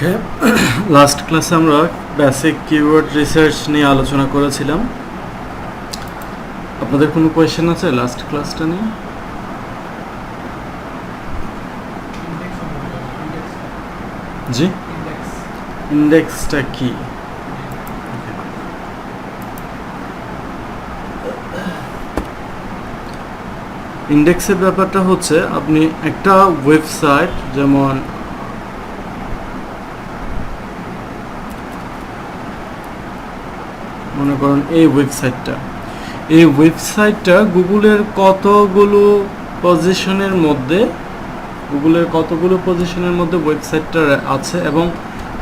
ওকে, last ক্লাসে আমরা basic keyword research নিয়ে আলোচনা করেছিলাম। আপনাদের কোনো কোয়েশ্চেন আছে লাস্ট ক্লাসটা নিয়ে? জি, ইন্ডেক্সটা কি? ইন্ডেক্সের ব্যাপারটা হচ্ছে আপনি একটা ওয়েবসাইট, যেমন মনে করেন এই ওয়েবসাইটটা গুগলের কতগুলো পজিশনের মধ্যে ওয়েবসাইটটা আছে এবং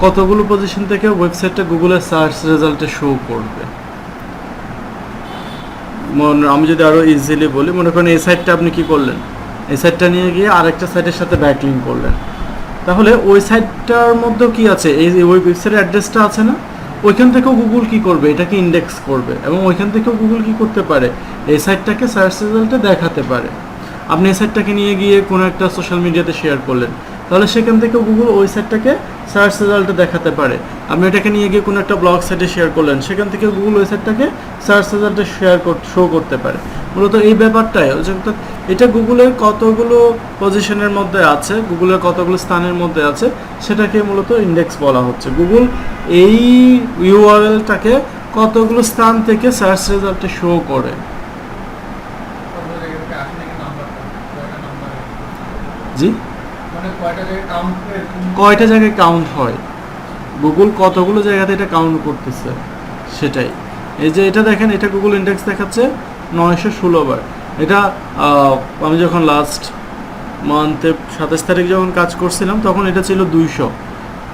কতগুলো পজিশন থেকে ওয়েবসাইটটা গুগলের সার্চ রেজাল্টে শো করবে। আমি যদি আরও ইজিলি বলি, মনে করেন এই সাইটটা আপনি কি করলেন, এই সাইটটা নিয়ে গিয়ে আরেকটা সাইটের সাথে ব্যাকলিঙ্ক করলেন, তাহলে ওই সাইটটার মধ্যে কি আছে, এই ওই ওয়েবসাইটের অ্যাড্রেসটা আছে না, ওইখান থেকেও গুগল কি করবে, এটাকে ইন্ডেক্স করবে এবং ওইখান থেকেও গুগল কি করতে পারে, এই সাইটটাকে সার্চ রেজাল্টে দেখাতে পারে। আপনি এই সাইটটাকে নিয়ে গিয়ে কোনো একটা সোশ্যাল মিডিয়াতে শেয়ার করলেন, তাহলে সেখান থেকে গুগল ওই সাইটটাকে সার্চ রেজাল্টে দেখাতে পারে। আপনি এটাকে নিয়ে গিয়ে কোনো একটা ব্লগ সাইটে শেয়ার করলেন, সেখান থেকে গুগল ওই সাইটটাকে সার্চ রেজাল্টে শো করতে পারে। মূলত এই ব্যাপারটাই, এটা গুগলের কতগুলো পজিশনের মধ্যে আছে, গুগলের কতগুলো স্থানের মধ্যে আছে, সেটাকে মূলত ইন্ডেক্স বলা হচ্ছে। গুগল এই ইউআরএলটাকে কতগুলো স্থান থেকে সার্চ রেজাল্টে শো করে। জি, কয়টা জায়গায় কাউন্ট হয়, গুগল কতগুলো জায়গাতে এটা কাউন্ট করতেছে সেটাই। এই যে এটা দেখেন, এটা গুগল ইন্ডেক্স দেখাচ্ছে 916 বার। এটা আমি যখন লাস্ট মান্থে 27 তারিখ যখন কাজ করছিলাম তখন এটা ছিল 200।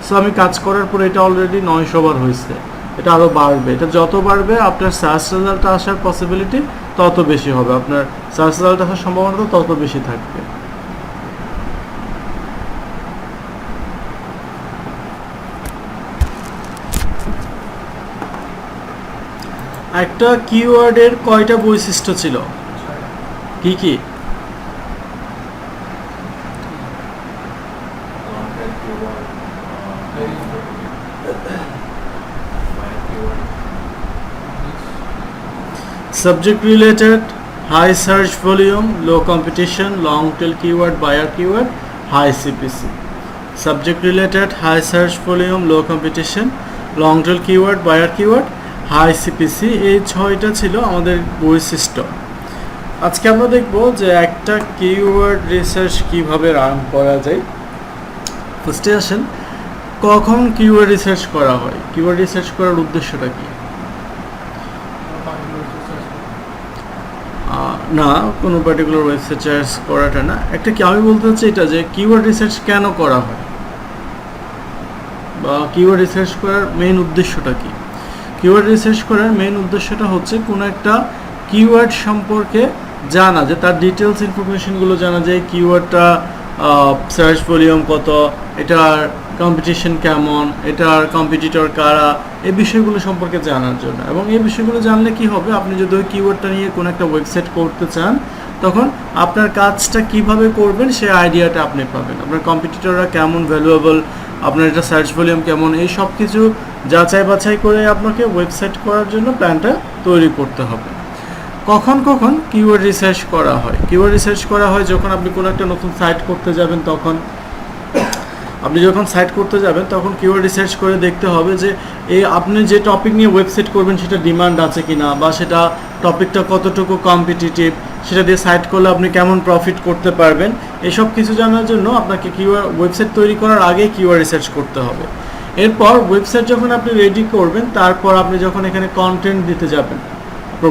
সো আমি কাজ করার পরে এটা অলরেডি 900 বার হয়েছে। এটা আরও বাড়বে, এটা যত বাড়বে আপনার সার্চ রেজাল্ট আসার পসিবিলিটি তত বেশি হবে, আপনার সার্চ রেজাল্ট আসার সম্ভাবনা তত বেশি থাকবে। একটা কিওয়ার্ডের কয়টা বৈশিষ্ট্য ছিল, কি কি? Subject related, high search volume, low competition, long tail keyword, buyer keyword, high CPC. Subject related, high search volume, low competition, long tail keyword, buyer keyword, high CPC, এই 6টা ছিল আমাদের বৈশিষ্ট্য। আজকে আমরা দেখব যে একটা কিওয়ার্ড রিসার্চ কিভাবে রান করা যায়। ফার্স্টে আসেন, কখন কিওয়ার্ড রিসার্চ করা হয়, কিওয়ার্ড রিসার্চ করার উদ্দেশ্যটা কি? না, কোনো পার্টিকুলার ওয়েবসাইট সার্চ করাটা না, একটা কি আমি বলতে চাচ্ছি এটা যে কিওয়ার্ড রিসার্চ কেন করা হয় বা কিওয়ার্ড রিসার্চ করার মেইন উদ্দেশ্যটা কি। কিওয়ার্ড রিসার্চ করার মেইন উদ্দেশ্যটা হচ্ছে কোনো একটা কিওয়ার্ড সম্পর্কে জানা, যে তার ডিটেলস ইনফরমেশনগুলো জানা যায়, কিওয়ার্ডটা সার্চ ভলিউম কত, এটার কম্পিটিশন কেমন, এটার কম্পিটিটর কারা, এই বিষয়গুলো সম্পর্কে জানার জন্য। এবং এই বিষয়গুলো জানলে কি হবে, আপনি যদি ওই কিওয়ার্ডটা নিয়ে কোনো একটা ওয়েবসাইট করতে চান তখন আপনার কাজটা কিভাবে করবেন সেই আইডিয়াটা আপনি পাবেন, আপনার কম্পিটিটররা কেমন ভ্যালুয়েবল, আপনার এটা সার্চ ভলিউম কেমন, এই সব কিছু যাচাই বাছাই করে আপনাকে ওয়েবসাইট করার জন্য প্ল্যানটা তৈরি করতে হবে। কখন কখন কিওয়ার্ড রিসার্চ করা হয়? কিওয়ার্ড রিসার্চ করা হয় যখন আপনি কোনো একটা নতুন সাইট করতে যাবেন, তখন তখন কিওয়ার্ড রিসার্চ করে দেখতে হবে যে আপনি যে টপিক নিয়ে ওয়েবসাইট করবেন সেটা ডিমান্ড আছে কিনা, বা সেটা টপিকটা কতটুকু কম্পিটিটিভ, সেটা দিয়ে সাইট করলে আপনি কেমন প্রফিট করতে পারবেন। এসব কিছু জানার জন্য আপনাকে ওয়েবসাইট তৈরি করার আগে কিওয়ার্ড রিসার্চ করতে হবে। এরপর ওয়েবসাইট যখন আপনি রেডি করবেন, তারপর আপনি যখন এখানে কন্টেন্ট দিতে যাবেন,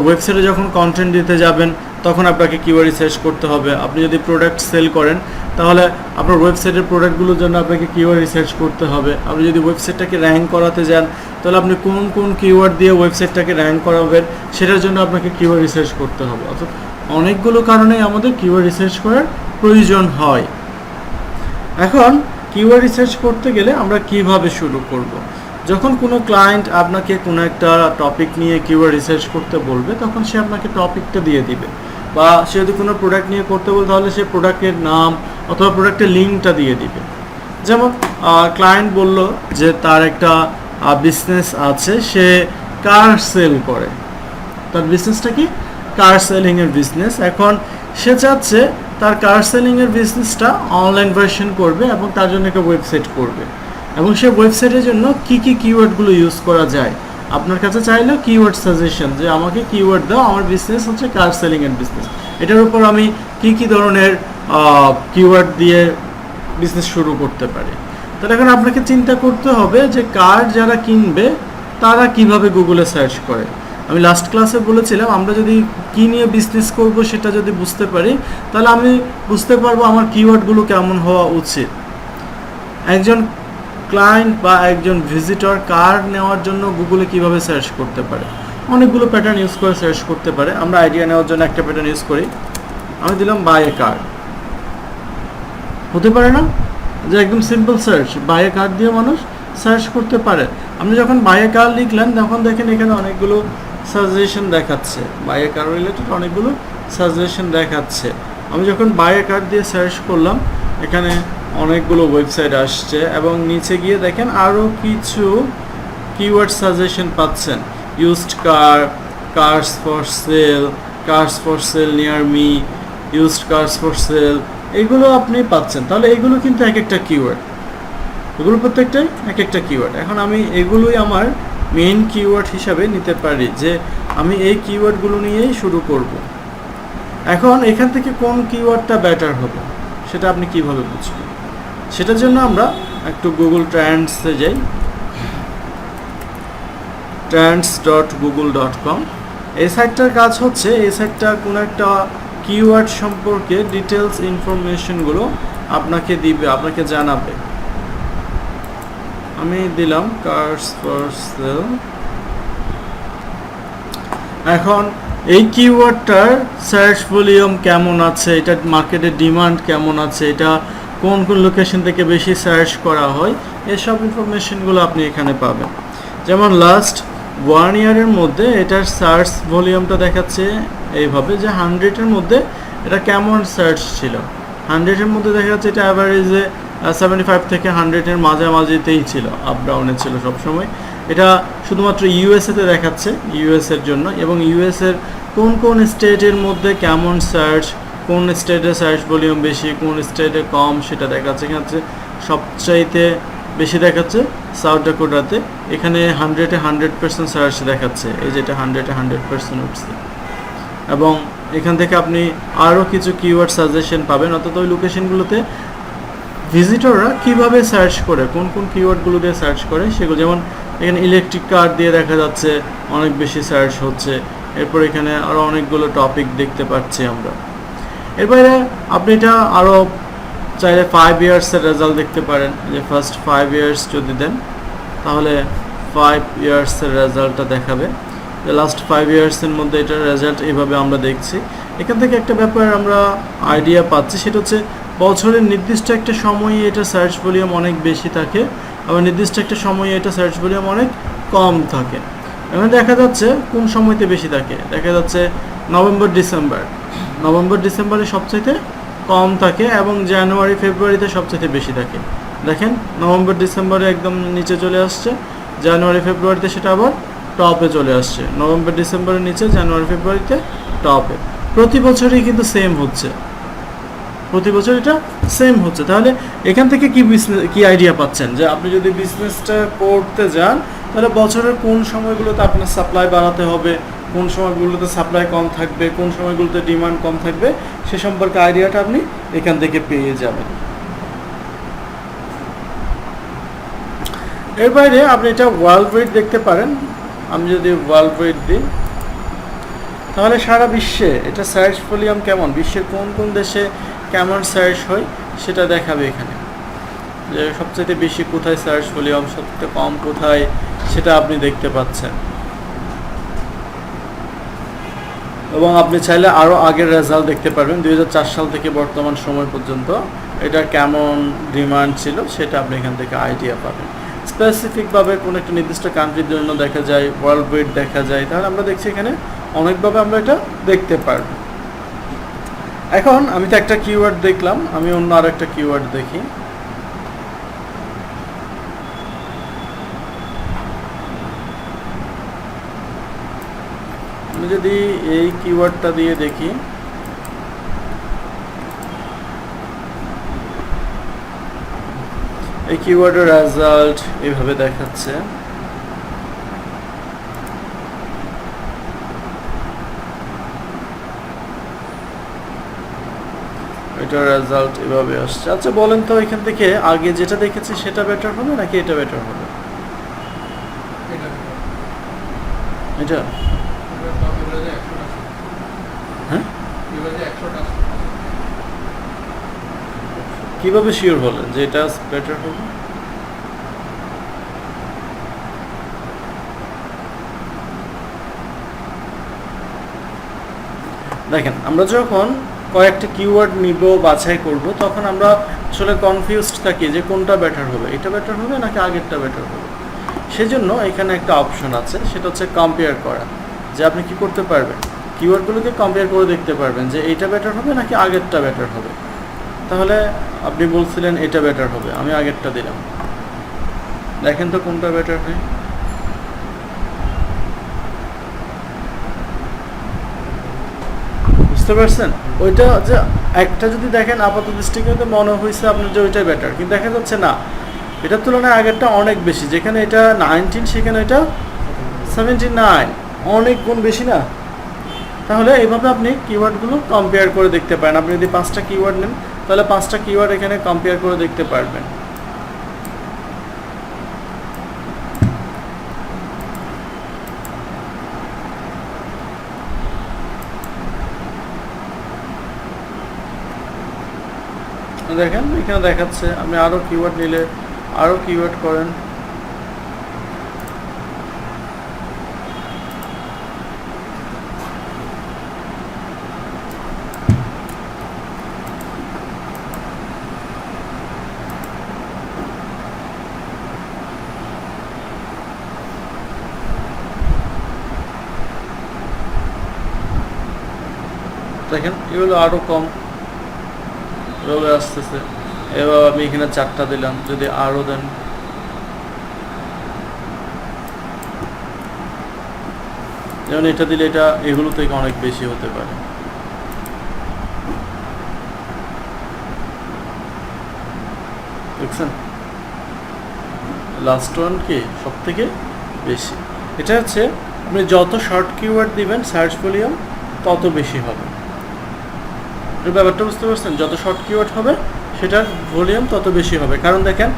ওয়েবসাইটে যখন কন্টেন্ট দিতে যাবেন তখন আপনাকে কিওয়ার্ড রিসার্চ করতে হবে। আপনি যদি প্রোডাক্ট সেল করেন তাহলে আপনার ওয়েবসাইটের প্রোডাক্টগুলোর জন্য আপনাকে কিওয়ার্ড রিসার্চ করতে হবে। আপনি যদি ওয়েবসাইটটাকে র্যাঙ্ক করাতে যান তাহলে আপনি কোন কোন কিওয়ার্ড দিয়ে ওয়েবসাইটটাকে র্যাঙ্ক করাবেন সেটার জন্য আপনাকে কিওয়ার্ড রিসার্চ করতে হবে। অর্থাৎ অনেকগুলো কারণেই আমাদের কিওয়ার্ড রিসার্চ করার প্রয়োজন হয়। এখন কিওয়ার্ড রিসার্চ করতে গেলে আমরা কিভাবে শুরু করব? যখন কোনো ক্লায়েন্ট আপনাকে কোনো একটা টপিক নিয়ে কিওয়ার্ড রিসার্চ করতে বলবে তখন সে আপনাকে টপিকটা দিয়ে দিবে, বা সে যদি কোনো প্রোডাক্ট নিয়ে করতে বলে তাহলে সে প্রোডাক্টের নাম অথবা প্রোডাক্টের লিঙ্কটা দিয়ে দিবে। যেমন ক্লায়েন্ট বলল যে তার একটা বিজনেস আছে, সে কার সেল করে, তার বিজনেসটা কি কার সেলিংয়ের বিজনেস। এখন সে চাচ্ছে তার কার সেলিংয়ের বিজনেসটা অনলাইন ভার্সন করবে এবং তার জন্য একটা ওয়েবসাইট করবে, এবং সে ওয়েবসাইটের জন্য কি কি কিওয়ার্ডগুলো ইউজ করা যায়। আপনার কাছে চাইলে কিওয়ার্ড সাজেশন, যে আমাকে কিওয়ার্ড দাও, আমার বিজনেস হচ্ছে কার সেলিংয়ের বিজনেস, এটার উপর আমি কি কি ধরনের কিওয়ার্ড দিয়ে বিজনেস শুরু করতে পারি। তাহলে এখন আপনাকে চিন্তা করতে হবে যে কার যারা কিনবে তারা কিভাবে গুগলে সার্চ করে। আমি লাস্ট ক্লাসে বলেছিলাম আমরা যদি কি নিয়ে বিজনেস করব সেটা যদি বুঝতে পারি, তাহলে আমি বুঝতে পারবো আমার কিওয়ার্ডগুলো কেমন হওয়া উচিত। একজন ক্লায়েন্ট বা একজন ভিজিটর কার নেওয়ার জন্য গুগলে কিভাবে সার্চ করতে পারে, অনেকগুলো প্যাটার্ন ইউজ করে সার্চ করতে পারে। আমরা আইডিয়া নেওয়ার জন্য একটা প্যাটার্ন ইউজ করি, আমি দিলাম বাই এ কার, হতে পারে না যে একদম সিম্পল সার্চ, বাই এ কার দিয়ে মানুষ সার্চ করতে পারে। আপনি যখন বাই এ কার লিখলেন তখন দেখেন এখানে অনেকগুলো সাজেশন দেখাচ্ছে, বাই এ কার রিলেটেড অনেকগুলো সাজেশন দেখাচ্ছে। আমি যখন বাই এ কার দিয়ে সার্চ করলাম এখানে অনেকগুলো ওয়েবসাইট আসছে, এবং নিচে গিয়ে দেখেন আরও কিছু কিওয়ার্ড সাজেশন পাচ্ছেন, used car, cars for sale near me, used cars for sale, এগুলো আপনি পাচ্ছেন। তাহলে এগুলো কিন্তু এক একটা কিওয়ার্ড, এগুলো প্রত্যেকটাই এক একটা কিওয়ার্ড। এখন আমি এগুলোই আমার মেইন কিওয়ার্ড হিসাবে নিতে পারি, যে আমি এই কিওয়ার্ডগুলো নিয়েই শুরু করব। এখন এখান থেকে কোন কিওয়ার্ডটা বেটার হবে সেটা আপনি কিভাবে বুঝবেন, সেটার জন্য আমরা একটু গুগল ট্রেন্ডসে যাই, trends.google.com। এই সাইটটার কাজ হচ্ছে, এই সাইটটা কোনো একটা কিওয়ার্ড সম্পর্কে ডিটেলস ইনফরমেশনগুলো আপনাকে দিবে, আপনাকে জানাবে। আমি দিলাম কার্স ফর সেল। এখন এই কিওয়ার্ডটার সার্চ ভলিউম কেমন আছে, এটা মার্কেটের ডিমান্ড কেমন আছে, এটা কোন কোন লোকেশন থেকে বেশি সার্চ করা হয়, এসব ইনফরমেশনগুলো আপনি এখানে পাবেন। যেমন লাস্ট 1 ইয়ারের মধ্যে এটার সার্চ ভলিউমটা দেখাচ্ছে এইভাবে, যে 100-এর মধ্যে এটা কেমন সার্চ ছিল। 100-এর মধ্যে দেখা যাচ্ছে এটা অ্যাভারেজে 75 থেকে 100-এর মাঝামাঝিতেই ছিল, আপ ডাউনে ছিল সবসময়। এটা শুধুমাত্র ইউএসএতে দেখাচ্ছে, ইউএসএর জন্য, এবং ইউএসএর কোন কোন স্টেটের মধ্যে কেমন সার্চ, কোন স্টেটে সার্চ ভলিউম বেশি, কোন স্টেটে কম, সেটা দেখাচ্ছে। এখানে সবচাইতে বেশি দেখাচ্ছে সাউথ ডাকোটাতে, এখানে 100-এ 100% সার্চ দেখাচ্ছে, এই যেটা 100-এ 100% উঠছে। এবং এখান থেকে আপনি আরও কিছু কিওয়ার্ড সাজেশন পাবেন, অর্থাৎ ওই লোকেশনগুলোতে ভিজিটররা কিভাবে সার্চ করে, কোন কোন কিওয়ার্ডগুলো দিয়ে সার্চ করে সেগুলো। যেমন এখানে ইলেকট্রিক কার দিয়ে দেখা যাচ্ছে অনেক বেশি সার্চ হচ্ছে। এরপর এখানে আরও অনেকগুলো টপিক দেখতে পাচ্ছি আমরা। এর বাইরে আপনি এটা আরও চাইলে 5 ইয়ার্সের রেজাল্ট দেখতে পারেন, যে ফার্স্ট 5 ইয়ার্স যদি দেন তাহলে 5 ইয়ার্সের রেজাল্টটা দেখাবে। লাস্ট 5 ইয়ার্সের মধ্যে এটার রেজাল্ট এইভাবে আমরা দেখছি। এখান থেকে একটা ব্যাপার আমরা আইডিয়া পাচ্ছি, সেটা হচ্ছে বছরের নির্দিষ্ট একটা সময়ে এটা সার্চ ভলিউম অনেক বেশি থাকে, আবার নির্দিষ্ট একটা সময়ে এটা সার্চ ভলিউম অনেক কম থাকে। এখানে দেখা যাচ্ছে কোন সময়তে বেশি থাকে, দেখা যাচ্ছে নভেম্বর ডিসেম্বরে সবচাইতে কম থাকে, এবং জানুয়ারি ফেব্রুয়ারিতে সবচাইতে বেশি থাকে। দেখেন নভেম্বর ডিসেম্বরে একদম নিচে চলে আসছে, জানুয়ারি ফেব্রুয়ারিতে সেটা আবার টপে চলে আসছে। নভেম্বর ডিসেম্বরের নিচে, জানুয়ারি ফেব্রুয়ারিতে টপে। প্রতি বছরই কিন্তু সেম হচ্ছে, প্রতি বছর এটা সেম হচ্ছে। তাহলে এখান থেকে কি আইডিয়া পাচ্ছেন, যে আপনি যদি বিজনেসটা করতে যান তাহলে বছরের কোন সময়গুলোতে আপনার সাপ্লাই বাড়াতে হবে, কোন সময়গুলোতে সাপ্লাই কম থাকবে, কোন সময়গুলোতে ডিমান্ড কম থাকবে, সে সম্পর্কে আইডিয়াটা আপনি এখান থেকে পেয়ে যাবেন। এর বাইরে আপনি এটা ওয়ার্ল্ড ওয়াইড দেখতে পারেন। আমি যদি ওয়ার্ল্ড ওয়াইড দিই তাহলে সারা বিশ্বে এটা সার্চ ভলিউম কেমন, বিশ্বের কোন কোন দেশে কেমন সার্চ হয় সেটা দেখাবে এখানে, যে সবচেয়ে বেশি কোথায় সার্চ ভলিউম, সবচেয়ে কম কোথায়, সেটা আপনি দেখতে পাচ্ছেন। এবং আপনি চাইলে আরও আগের রেজাল্ট দেখতে পারবেন, 2004 সাল থেকে বর্তমান সময় পর্যন্ত এটা কেমন ডিমান্ড ছিল সেটা আপনি এখান থেকে আইডিয়া পাবেন। স্পেসিফিকভাবে কোনো একটা নির্দিষ্ট কান্ট্রির জন্য দেখা যায়, ওয়ার্ল্ড ওয়াইড দেখা যায়, তাহলে আমরা দেখছি এখানে অনেকভাবে আমরা এটা দেখতে পারব। এখন আমি তো একটা কিওয়ার্ড দেখলাম, আমি অন্য আর একটা কিওয়ার্ড দেখি। আমি যদি এই কিওয়ার্ডটা দিয়ে দেখি, এই কিওয়ার্ডের রেজাল্ট এইভাবে দেখাচ্ছে। এটার রেজাল্ট এভাবে আসছে। আচ্ছা বলেন তো এখান থেকে আগে যেটা দেখেছি সেটা বেটার হবে নাকি এটা বেটার হবে? এটা হ্যাঁ, কিভাবে শিওর হলেন যে এটা বেটার হবে? দেখেন আমরা যখন কয়েকটা কিওয়ার্ড নিব, বাছাই করব, তখন আমরা আসলে কনফিউজড থাকি যে কোনটা বেটার হবে, এটা বেটার হবে নাকি আগেরটা বেটার হবে। সেজন্য এখানে একটা অপশন আছে, সেটা হচ্ছে কম্পেয়ার করা। যে আপনি কি করতে পারবেন, কিওয়ার্ডগুলোকে কম্পেয়ার করে দেখতে পারবেন যে এটা বেটার হবে নাকি আগেরটা বেটার হবে। তাহলে আপনি বলছিলেন এটা বেটার হবে, আমি আগেরটা দিলাম, দেখেন তো কোনটা বেটার হয়। বুঝতে পারছেন? ওইটা যে একটা যদি দেখেন আপাত দৃষ্টিতে মনে হয়েছে আপনার যে ওইটাই বেটার, কিন্তু দেখা যাচ্ছে না, এটার তুলনায় আগেরটা অনেক বেশি। যেখানে এটা 19 সেখানে এটা 79, অনেক গুণ বেশি না? তাহলে এইভাবে আপনি কিওয়ার্ডগুলো কম্পেয়ার করে দেখতে পারেন। আপনি যদি 5টা কিওয়ার্ড নেন তাহলে 5টা কিওয়ার্ড এখানে কম্পেয়ার করে দেখতে পারবেন। দেখেন এখানে দেখাচ্ছে, আপনি আরো কিওয়ার্ড নিলে আরো কিওয়ার্ড করেন, দেখেন এগুলো আরো কম এভাবে আসতেছে। এবার আমি এখানে 4টা দিলাম, যদি আরো দেন, যেমন এটা দিলে এটা এগুলো থেকে অনেক বেশি হতে পারে। দেখছেন লাস্ট ওয়ান কি সব থেকে বেশি। এটা হচ্ছে আপনি যত শর্ট কিওয়ার্ড দিবেন সার্চ ভলিউম তত বেশি হবে। ব্যাপারটা বুঝতে পারছেন? যত শর্ট কিওয়ার্ড হবে সেটার ভলিউম তত বেশি হবে। কারণ দেখেন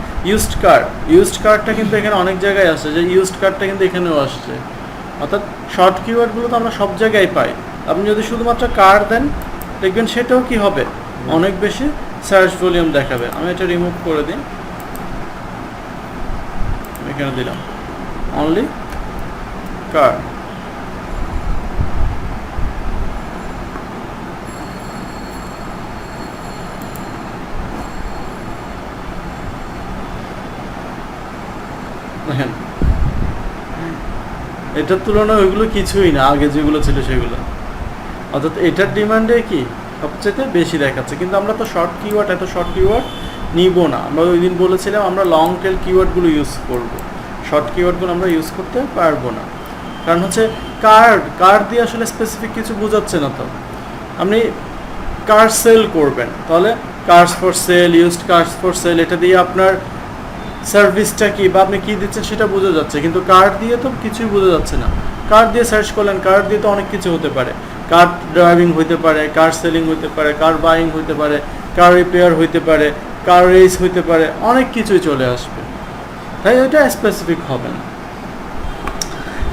ইউজড কারটা কিন্তু এখানে অনেক জায়গায় আসছে, যে ইউজড কারটা কিন্তু এখানেও আসছে। অর্থাৎ শর্ট কিওয়ার্ডগুলো তো আমরা সব জায়গায় পাই। আপনি যদি শুধুমাত্র কার দেন দেখবেন সেটাও কি হবে, অনেক বেশি সার্চ ভলিউম দেখাবে। আমি এটা রিমুভ করে দিই, এখানে দিলাম অনলি কার। দেখেন এটার তুলনায় ওইগুলো কিছুই না, আগে যেগুলো ছিল সেগুলো। অর্থাৎ এটার ডিমান্ডে কি সবচেয়ে বেশি দেখাচ্ছে। কিন্তু আমরা তো শর্ট কিওয়ার্ড, এত শর্ট কিওয়ার্ড নিব না। আমরা ওই দিন বলেছিলাম আমরা লং টেল কিওয়ার্ডগুলো ইউজ করব, শর্ট কিওয়ার্ডগুলো আমরা ইউজ করতে পারবো না। কারণ হচ্ছে কার্ড দিয়ে আসলে স্পেসিফিক কিছু বোঝাচ্ছে না। তো আপনি কার সেল করবেন, তাহলে cars for sale, used cars for sale, এটা দিয়ে আপনার সার্ভিসটা কি বা আপনি কী দিচ্ছেন সেটা বোঝা যাচ্ছে। কিন্তু কার্ড দিয়ে তো কিছুই বোঝা যাচ্ছে না। কার্ড দিয়ে সার্চ করলেন, কার্ড দিয়ে তো অনেক কিছু হতে পারে। কার ড্রাইভিং হইতে পারে, কার সেলিং হইতে পারে, কার বাইং হইতে পারে, কার রিপেয়ার হইতে পারে, কার রেস হইতে পারে, অনেক কিছুই চলে আসবে। তাই ওইটা স্পেসিফিক হবে না।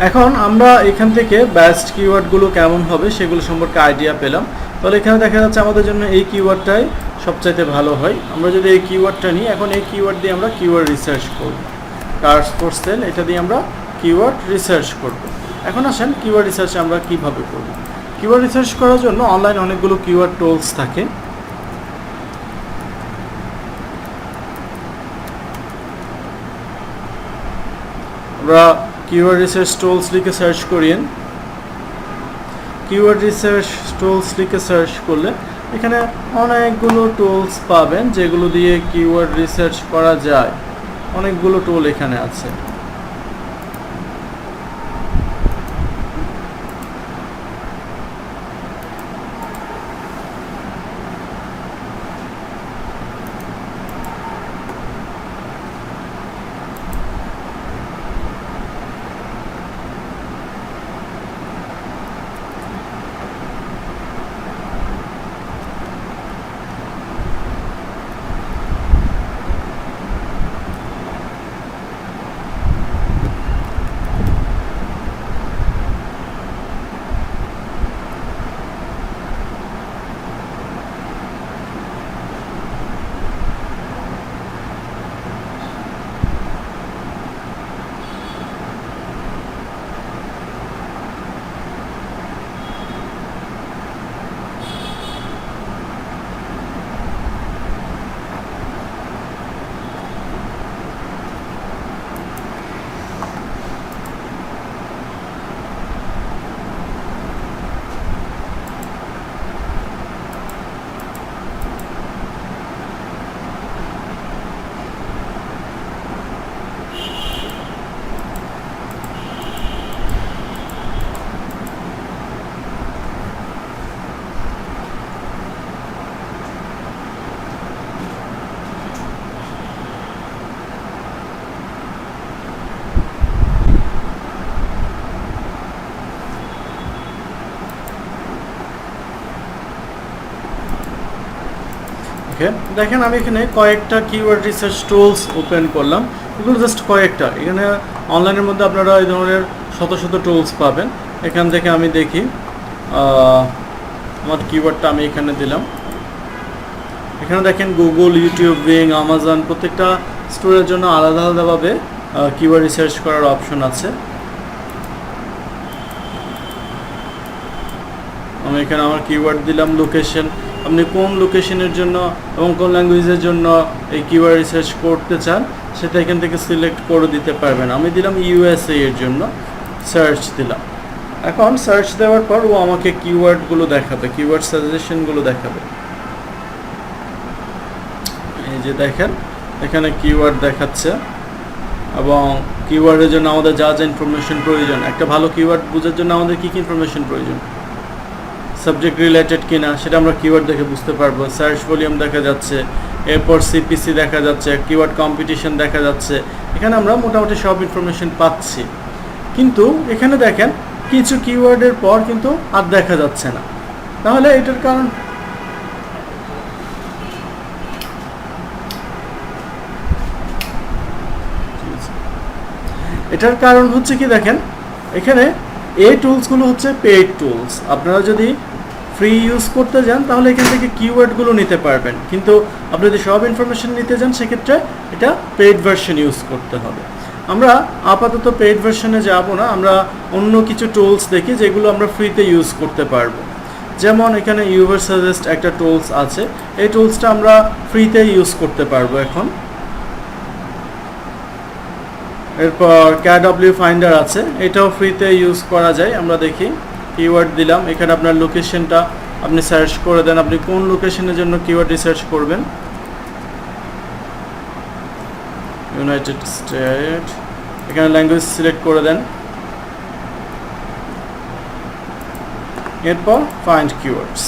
এখন আমরা এখান থেকে বেস্ট কিওয়ার্ডগুলো কেমন হবে সেগুলো সম্পর্কে আইডিয়া পেলাম। তাহলে এখানে দেখা যাচ্ছে আমাদের জন্য এই কিওয়ার্ডটাই সবচাইতে ভালো হয়। আমরা যদি এই কিওয়ার্ডটা নিই, এখন এই কিওয়ার্ড দিয়ে আমরা কিওয়ার্ড রিসার্চ করব। কার্স ফর সেল, এটা দিয়ে আমরা কিওয়ার্ড রিসার্চ করব। এখন আসেন কিওয়ার্ড রিসার্চ আমরা কিভাবে করব। কিওয়ার্ড রিসার্চ করার জন্য অনলাইন অনেকগুলো কিওয়ার্ড টুলস থাকে। আমরা কিওয়ার্ড রিসার্চ টুলস লিখে সার্চ করিয়েন। কিওয়ার্ড রিসার্চ টুলস লিখে সার্চ করলে এখানে অনেকগুলো টুলস পাবেন যেগুলো দিয়ে কিওয়ার্ড রিসার্চ করা যায়। অনেকগুলো টুল এখানে আছে। ওকে, দেখেন আমি এখানে কয়েকটা কিওয়ার্ড রিসার্চ টুলস ওপেন করলাম, এগুলো জাস্ট কয়েকটা। এখানে অনলাইনের মধ্যে আপনারা এই ধরনের শত শত টুলস পাবেন। এখান থেকে আমি দেখি আমার কিওয়ার্ডটা আমি এখানে দিলাম। এখানে দেখেন গুগল, ইউটিউব, বিং, আমাজন প্রত্যেকটা স্টোরের জন্য আলাদা আলাদাভাবে কিওয়ার্ড রিসার্চ করার অপশন আছে। আমি এখানে আমার কিওয়ার্ড দিলাম লোকেশন, আপনি কোন লোকেশনের জন্য এবং কোন ল্যাঙ্গুয়েজের জন্য এই কিওয়ার্ড রিসার্চ করতে চান সেটা এখান থেকে সিলেক্ট করে দিতে পারবেন। আমি দিলাম ইউএসএ এর জন্য, সার্চ দিলাম। এখন সার্চ দেওয়ার পর ও আমাকে কিওয়ার্ডগুলো দেখাবে, কিওয়ার্ড সাজেশনগুলো দেখাবে। এই যে দেখেন এখানে কিওয়ার্ড দেখাচ্ছে এবং কিওয়ার্ডের জন্য আমাদের যা যা ইনফরমেশন প্রয়োজন, একটা ভালো কিওয়ার্ড বোঝার জন্য আমাদের কী কী ইনফরমেশন প্রয়োজন, সাবজেক্ট রিলেটেড কিনা সেটা আমরা কিওয়ার্ড দেখে বুঝতে পারবো। সার্চ ভলিউম দেখা যাচ্ছে, এরপর সিপিসি দেখা যাচ্ছে, কিওয়ার্ড কম্পিটিশন দেখা যাচ্ছে। এখানে আমরা মোটামুটি সব ইনফরমেশন পাচ্ছি, কিন্তু এখানে দেখেন কিছু কিওয়ার্ডের পর কিন্তু আর দেখা যাচ্ছে না। তাহলে এটার কারণ হচ্ছে কি, দেখেন এখানে এই টুলসগুলো হচ্ছে পেইড টুলস। আপনারা যদি ফ্রি ইউজ করতে যান তাহলে এখান থেকে কিওয়ার্ডগুলো নিতে পারবেন, কিন্তু আপনি যদি সব ইনফরমেশন নিতে যান সেক্ষেত্রে এটা পেইড ভার্সন ইউজ করতে হবে। আমরা আপাতত পেইড ভার্সনে যাব না, আমরা অন্য কিছু টুলস দেখি যেগুলো আমরা ফ্রিতে ইউজ করতে পারবো। যেমন এখানে ইউভার সাজেস্ট একটা টুলস আছে, এই টুলসটা আমরা ফ্রিতে ইউজ করতে পারবো এখন। এরপর KW ফাইন্ডার আছে, এটাও ফ্রিতে ইউজ করা যায়। আমরা দেখি কিওয়ার্ড দিলাম, এখানে আপনার লোকেশনটা আপনি সার্চ করে দেন, আপনি কোন লোকেশনের জন্য কিওয়ার্ড রিসার্চ করবেন। ইউনাইটেড স্টেট, এখানে ল্যাঙ্গুয়েজ সিলেক্ট করে দেন, এরপর ফাইন্ড কিওয়ার্ডস।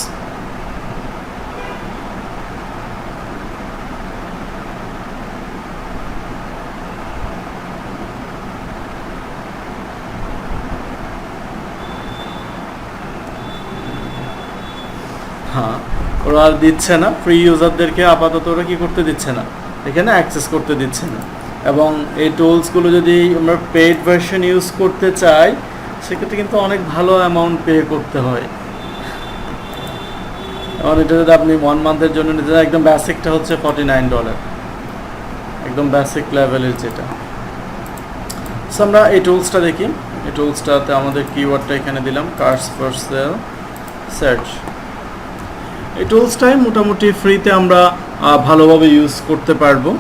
হ্যাঁ, ওরা আর দিচ্ছে না, ফ্রি ইউজারদেরকে আপাতত ওরা কি করতে দিচ্ছে না, এখানে অ্যাক্সেস করতে দিচ্ছে না। এবং এই টুলসগুলো যদি আমরা পেইড ভার্সন ইউজ করতে চাই সেক্ষেত্রে কিন্তু অনেক ভালো অ্যামাউন্ট পে করতে হয়। এবং এটা যদি আপনি 1 মান্থের জন্য নিতে চান, একদম বেসিকটা হচ্ছে $49, একদম বেসিক লেভেলের যেটা। সো আমরা এই টুলসটা দেখি, এই টুলসটাতে আমাদের কিওয়ার্ডটা এখানে দিলাম, কার্স ফর সেল, সার্চ। এই টুলসটাই মোটামুটি ফ্রিতে আমরা ভালোভাবে ইউজ করতে পারবো।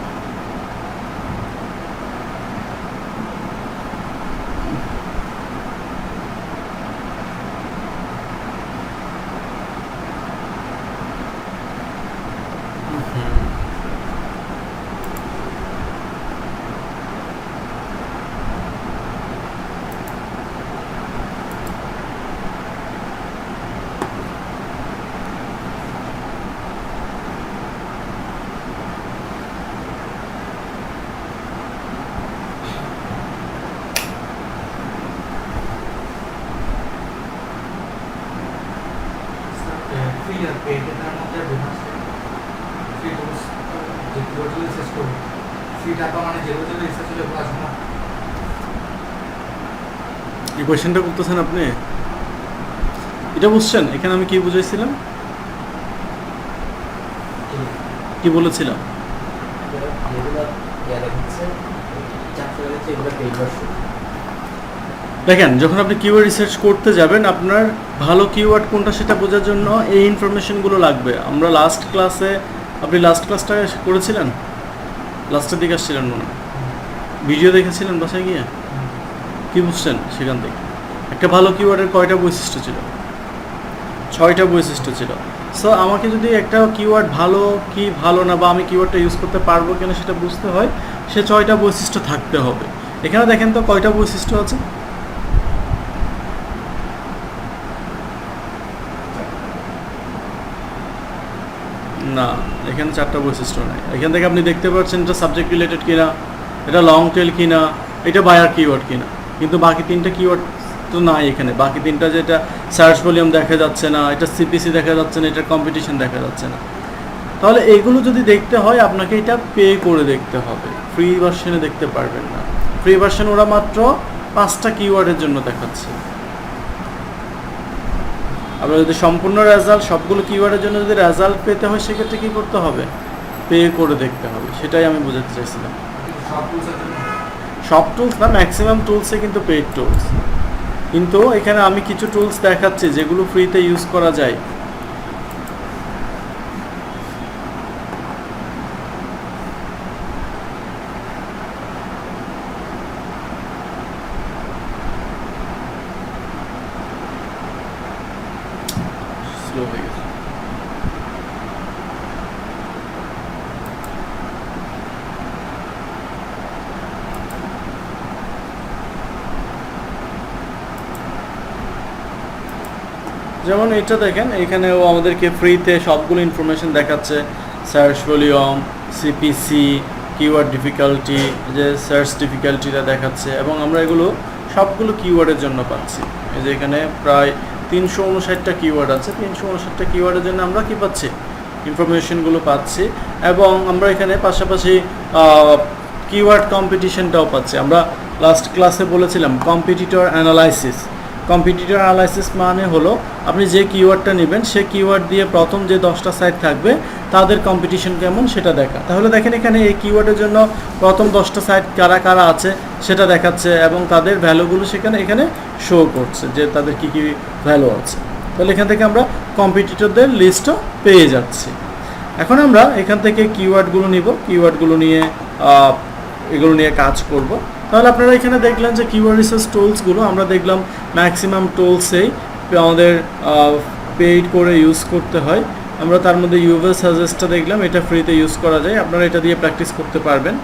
এই কোয়েশ্চেনটা করতেছেন আপনি, এটা বুঝছেন? এখানে আমি কি বুঝাইছিলাম, কি বলেছিলাম? দেখেন যখন আপনি কিওয়ার্ড রিসার্চ করতে যাবেন আপনার ভালো কিওয়ার্ড কোনটা সেটা বোঝার জন্য এই ইনফরমেশনগুলো লাগবে। আমরা লাস্ট ক্লাসে, আপনি লাস্ট ক্লাসটা করেছিলেন, লাস্টের দিকে আসছিলেন মনে হয়, ভিডিও দেখেছিলেন বাসায় গিয়ে, কি বুঝছেন সেখান থেকে? একটা ভালো কিওয়ার্ডের কয়টা বৈশিষ্ট্য ছিল? 6টা বৈশিষ্ট্য ছিল। সো আমাকে যদি একটা কিওয়ার্ড ভালো কি ভালো না, বা আমি কিওয়ার্ডটা ইউজ করতে পারবো কিনা সেটা বুঝতে হয়, সে 6টা বৈশিষ্ট্য থাকতে হবে। এখানে দেখেন তো কয়টা বৈশিষ্ট্য আছে? না, এখানে 4টা বৈশিষ্ট্য নাই। এখান থেকে আপনি দেখতে পাচ্ছেন এটা সাবজেক্ট রিলেটেড কিনা, এটা লং টেল কিনা, এটা বায়ার কিওয়ার্ড কিনা, কিন্তু বাকি 3টা কিওয়ার্ড তো নাই এখানে। বাকি 3টা যেটা সার্চ ভলিউম দেখা যাচ্ছে না, এটা সিপিসি দেখা যাচ্ছে না, এটা কম্পিটিশন দেখা যাচ্ছে না। তাহলে এগুলো যদি দেখতে হয় আপনাকে এটা পে করে দেখতে হবে, ফ্রি ভার্সনে দেখতে পারবেন না। ফ্রি ভার্সন ওরা মাত্র 5টা কিওয়ার্ডের জন্য দেখাচ্ছে। আপনার যদি সম্পূর্ণ রেজাল্ট সবগুলো কিওয়ার্ডের জন্য যদি রেজাল্ট পেতে হয় সেক্ষেত্রে কী করতে হবে? পে করে দেখতে হবে। সেটাই আমি বোঝাতে চাইছিলাম। সব টুলস না, ম্যাক্সিমাম টুলসে কিন্তু পেইড টুলস, কিন্তু এখানে আমি কিছু টুলস দেখাচ্ছি যেগুলো ফ্রিতে ইউজ করা যায়। স্লো হয়ে গেছে। যেমন এটা দেখেন, এখানেও আমাদেরকে ফ্রিতে সবগুলো ইনফরমেশন দেখাচ্ছে, search volume, CPC, keyword difficulty, যে সার্চ ডিফিকাল্টিটা দেখাচ্ছে, এবং আমরা এগুলো সবগুলো কিওয়ার্ডের জন্য পাচ্ছি। এই যে এখানে প্রায় 359টা কিওয়ার্ড আছে, 359টা কিওয়ার্ডের জন্য আমরা কি পাচ্ছি? ইনফরমেশনগুলো পাচ্ছি। এবং আমরা এখানে পাশাপাশি কিওয়ার্ড কম্পিটিশনটাও পাচ্ছি। আমরা লাস্ট ক্লাসে বলেছিলাম কম্পিটিটর অ্যানালাইসিস। কম্পিটিটর অ্যানালাইসিস মানে হলো আপনি যে কিওয়ার্ডটা নেবেন সে কিওয়ার্ড দিয়ে প্রথম যে 10টা সাইট থাকবে তাদের কম্পিটিশন কেমন সেটা দেখা। তাহলে দেখেন এখানে এই কিওয়ার্ডের জন্য প্রথম 10টা সাইট কারা কারা আছে সেটা দেখাচ্ছে, এবং তাদের ভ্যালুগুলো এখানে শো করছে যে তাদের কী কী ভ্যালু আছে। তাহলে এখান থেকে আমরা কম্পিটিটরদের লিস্টও পেয়ে যাচ্ছি। এখন আমরা এখান থেকে কিওয়ার্ডগুলো নিব, কিওয়ার্ডগুলো নিয়ে এগুলো নিয়ে কাজ করব। তাহলে আপনারা এখানে দেখলেন যে কিওয়ার্ড রিসার্চ টুলসগুলো আমরা দেখলাম ম্যাক্সিমাম টুলসেই আমাদের পেইড করে ইউজ করতে হয়। আমরা তার মধ্যে ইউভার সাজেস্টটা দেখলাম, এটা ফ্রিতে ইউজ করা যায়, আপনারা এটা দিয়ে প্র্যাকটিস করতে পারবেন।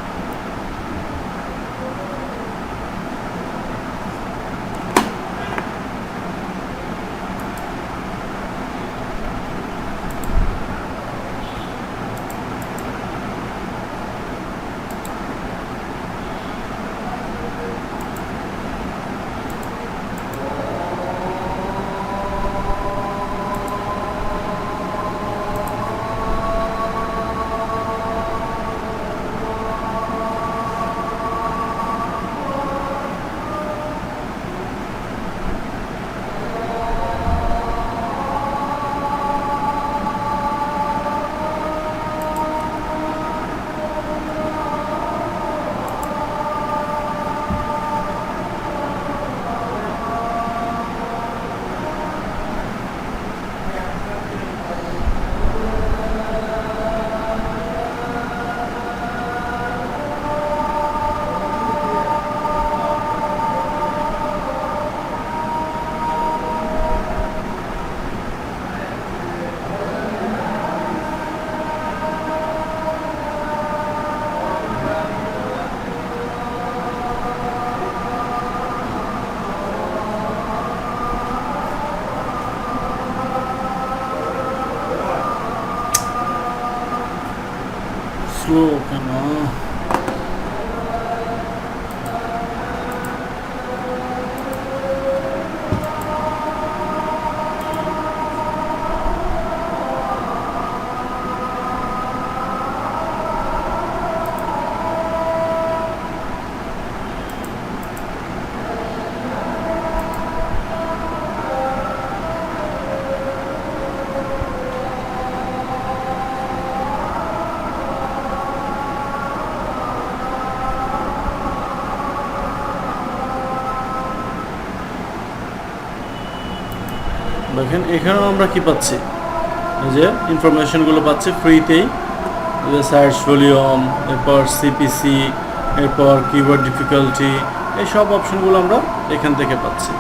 স্লো কেন? দেখেন এখানেও আমরা কি পাচ্ছি, এই যে ইনফরমেশনগুলো পাচ্ছি ফ্রিতেই, যে সার্চ ভলিউম, এরপর সিপিসি, এরপর কিওয়ার্ড ডিফিকাল্টি, এই সব অপশনগুলো আমরা এখান থেকে পাচ্ছি।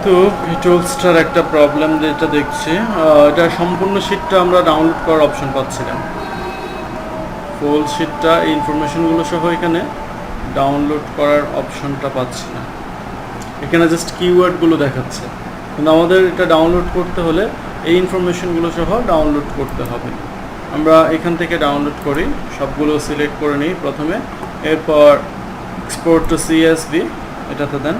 কিন্তু এই টুলসটার একটা প্রবলেম যেটা দেখছি, এটা সম্পূর্ণ শিটটা আমরা ডাউনলোড করার অপশন পাচ্ছিলাম। ফুল শিটটা এই ইনফরমেশনগুলো সহ এখানে ডাউনলোড করার অপশনটা পাচ্ছি না। এখানে জাস্ট কিওয়ার্ডগুলো দেখাচ্ছে, কিন্তু আমাদের এটা ডাউনলোড করতে হলে এই ইনফরমেশনগুলো সহ ডাউনলোড করতে হবে। আমরা এখান থেকে ডাউনলোড করি, সবগুলো সিলেক্ট করে নিই প্রথমে, এরপর এক্সপোর্ট টু সিএসভি এটাতে দেন।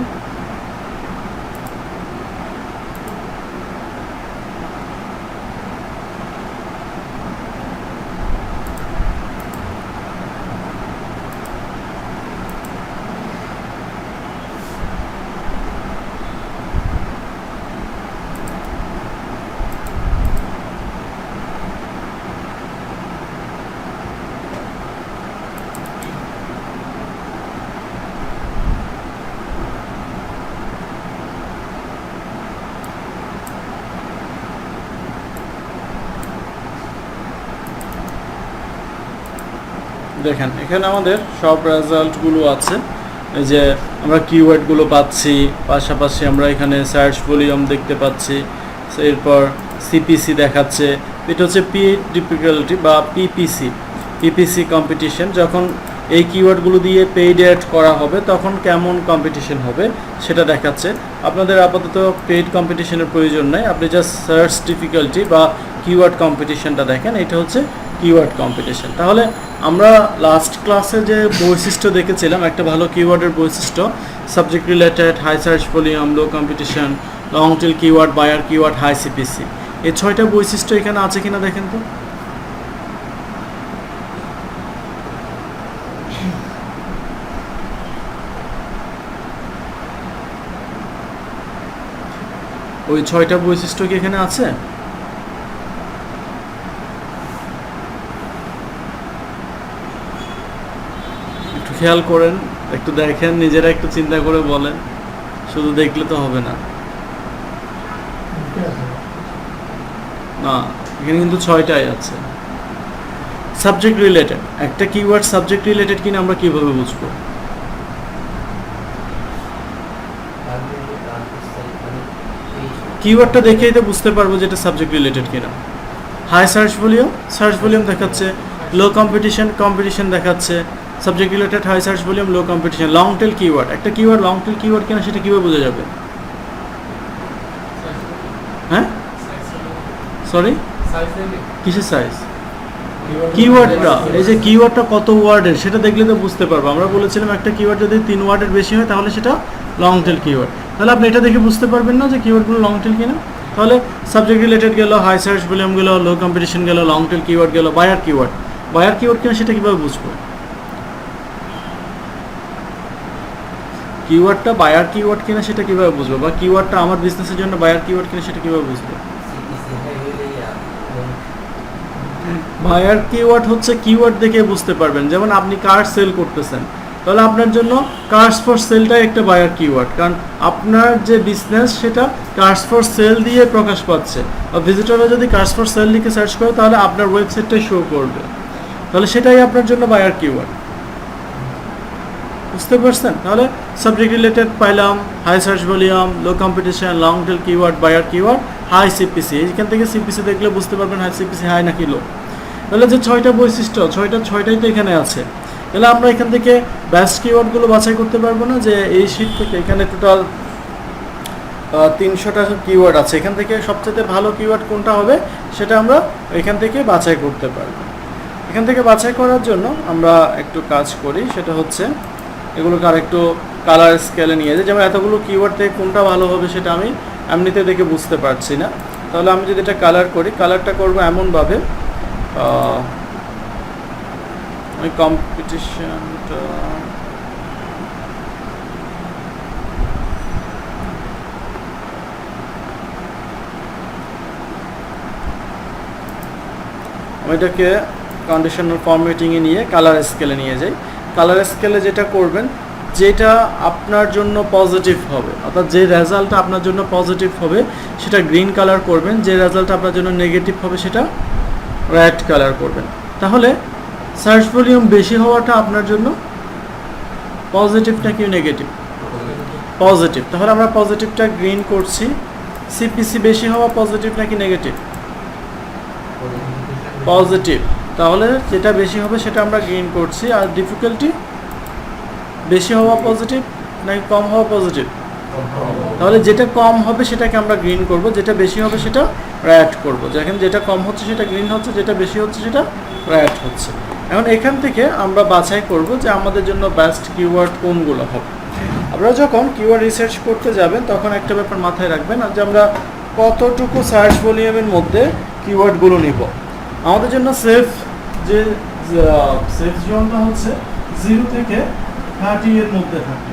দেখেন এখানে আমাদের সব রেজাল্টগুলো আছে, এই যে আমরা কিওয়ার্ডগুলো পাচ্ছি, পাশাপাশি আমরা এখানে সার্চ ভলিউম দেখতে পাচ্ছি, এরপর সিপিসি দেখাচ্ছে। এটা হচ্ছে পি ডিফিকাল্টি বা পিপিসি কম্পিটিশন। যখন এই কিওয়ার্ডগুলো দিয়ে পেইড অ্যাড করা হবে তখন কেমন কম্পিটিশন হবে সেটা দেখাচ্ছে। আপনাদের আপাতত পেইড কম্পিটিশনের প্রয়োজন নেই, আপনি জাস্ট সার্চ ডিফিকাল্টি বা কিওয়ার্ড কম্পিটিশনটা দেখেন, এটা হচ্ছে কিওয়ার্ড কম্পিটিশন। তাহলে আমরা লাস্ট ক্লাসে যে বৈশিষ্ট্য দেখেছিলাম, একটা ভালো কিওয়ার্ডের বৈশিষ্ট্য subject related, high search volume, low competition, long tail keyword, buyer keyword, high CPC, এই 6টা বৈশিষ্ট্য এখানে আছে কিনা দেখেন তো। ওই 6টা বৈশিষ্ট্য কি এখানে আছে? একটু খেয়াল করেন, একটু দেখেন, নিজেরা একটু চিন্তা করে বলেন, শুধু দেখলে তো হবে না। না, এখানে কিন্তু 6টাই আছে। সাবজেক্ট রিলেটেড, একটা কিওয়ার্ড সাবজেক্ট রিলেটেড কিনা আমরা কিভাবে বুঝবো? কিওয়ার্ডটা দেখেই তো বুঝতে পারবো যে এটা সাবজেক্ট রিলেটেড কিনা। হাই সার্চ ভলিউম দেখাচ্ছে, লো কম্পিটিশন দেখাচ্ছে, subject related, high search volume, low competition. Long tail keyword, একটা কিওয়ার্ড লং টেল কিওয়ার্ড কিনা সেটা কিভাবে বোঝা যাবে? হ্যাঁ, সরি, কিসের সাইজ? কিওয়ার্ডটা, এই যে কিওয়ার্ডটা কত ওয়ার্ডের সেটা দেখলে তো বুঝতে পারবো। আমরা বলেছিলাম একটা কিওয়ার্ড যদি 3 ওয়ার্ডের বেশি হয় তাহলে সেটা লং টেল কিওয়ার্ড। তাহলে আপনি এটা দেখে বুঝতে পারবেন না যে কিওয়ার্ডগুলো লং টেল কিনা। তাহলে সাবজেক্ট রিলেটেড গেল, হাই সার্চ ভলিউম গেল, লো কম্পিটিশন গেল, লং টেল কিওয়ার্ড গেল, বায়ার কিওয়ার্ড কিনা সেটা কীভাবে বুঝবো? কিওয়ার্ডটা বায়ার কিওয়ার্ড কিনা সেটা কীভাবে বুঝবো, বা কিওয়ার্ডটা আমার বিজনেসের জন্য বায়ার কিওয়ার্ড কিনা সেটা কীভাবে বুঝবো? বায়ার কিওয়ার্ড হচ্ছে কিওয়ার্ড দেখে বুঝতে পারবেন। যেমন আপনি কার সেল করতেছেন, তাহলে আপনার জন্য কার্স ফর সেলটাই একটা বায়ার কিওয়ার্ড, কারণ আপনার যে বিজনেস সেটা কার্স ফর সেল দিয়ে প্রকাশ পাচ্ছে। আর ভিজিটররা যদি কার্স ফর সেল লিখে সার্চ করে তাহলে আপনার ওয়েবসাইটটাই শো করবে, তাহলে সেটাই আপনার জন্য বায়ার কিওয়ার্ড। বুঝতে পারছেন? তাহলে সাবজেক্ট রিলেটেড পাইলাম, high search volume, low competition, long tail keyword, buyer keyword, high CPC. এইখান থেকে সিপিসি দেখলে বুঝতে পারবেন হাই সিপিসি হাই নাকি লো। তাহলে যে 6টা বৈশিষ্ট্য, 6টাই তো এখানে আছে। তাহলে আমরা এখান থেকে বেস্ট কিওয়ার্ডগুলো বাছাই করতে পারবো না, যে এই শীট থেকে এখানে টোটাল 300টা কিওয়ার্ড আছে, এখান থেকে সবচেয়ে ভালো কিওয়ার্ড কোনটা হবে সেটা আমরা এখান থেকে বাছাই করতে পারবো। এখান থেকে বাছাই করার জন্য আমরা একটু কাজ করি, সেটা হচ্ছে এগুলোকে আর একটু কালার স্কেলে নিয়ে যাই। যেমন এতগুলো কিওয়ার্ড থেকে কোনটা ভালো হবে সেটা আমি এমনিতে দেখে বুঝতে পারছি না। তাহলে আমি যদি এটা কালার করি, কালারটা করবো এমনভাবে, আমি কম্পিটিশনটা আমি এটাকে কন্ডিশনাল ফরম্যাটিংয়ে নিয়ে কালার স্কেলে নিয়ে যাই। কালার স্কেলে যেটা করবেন, যেটা আপনার জন্য পজিটিভ হবে, অর্থাৎ যে রেজাল্টটা আপনার জন্য পজিটিভ হবে সেটা গ্রিন কালার করবেন, যে রেজাল্টটা আপনার জন্য নেগেটিভ হবে সেটা রেড কালার করবেন। তাহলে সার্চ ভলিউম বেশি হওয়াটা আপনার জন্য পজিটিভ নাকি নেগেটিভ? পজিটিভ, তাহলে আমরা পজিটিভটা গ্রিন করছি। সিপিসি বেশি হওয়া পজিটিভ নাকি নেগেটিভ? পজিটিভ, তাহলে যেটা বেশি হবে সেটা আমরা গ্রিন করছি। আর ডিফিকাল্টি বেশি হওয়া পজিটিভ নাকি কম হওয়া পজিটিভ? তাহলে যেটা কম হবে সেটাকে আমরা গ্রিন করব, যেটা বেশি হবে সেটা রেড করব। যেখানে যেটা কম হচ্ছে সেটা গ্রিন হচ্ছে, যেটা বেশি হচ্ছে সেটা রেড হচ্ছে। এখন এখান থেকে আমরা বাছাই করব যে আমাদের জন্য বেস্ট কিওয়ার্ড কোনগুলো হবে। আপনারা যখন কিওয়ার্ড রিসার্চ করতে যাবেন তখন একটা ব্যাপার মাথায় রাখবেন যে আমরা কতটুকু সার্চ ভলিউমের মধ্যে কিওয়ার্ডগুলো নিব। আমাদের জন্য সেফ জোনটা হচ্ছে 0 থেকে 30 এর মধ্যে থাকে।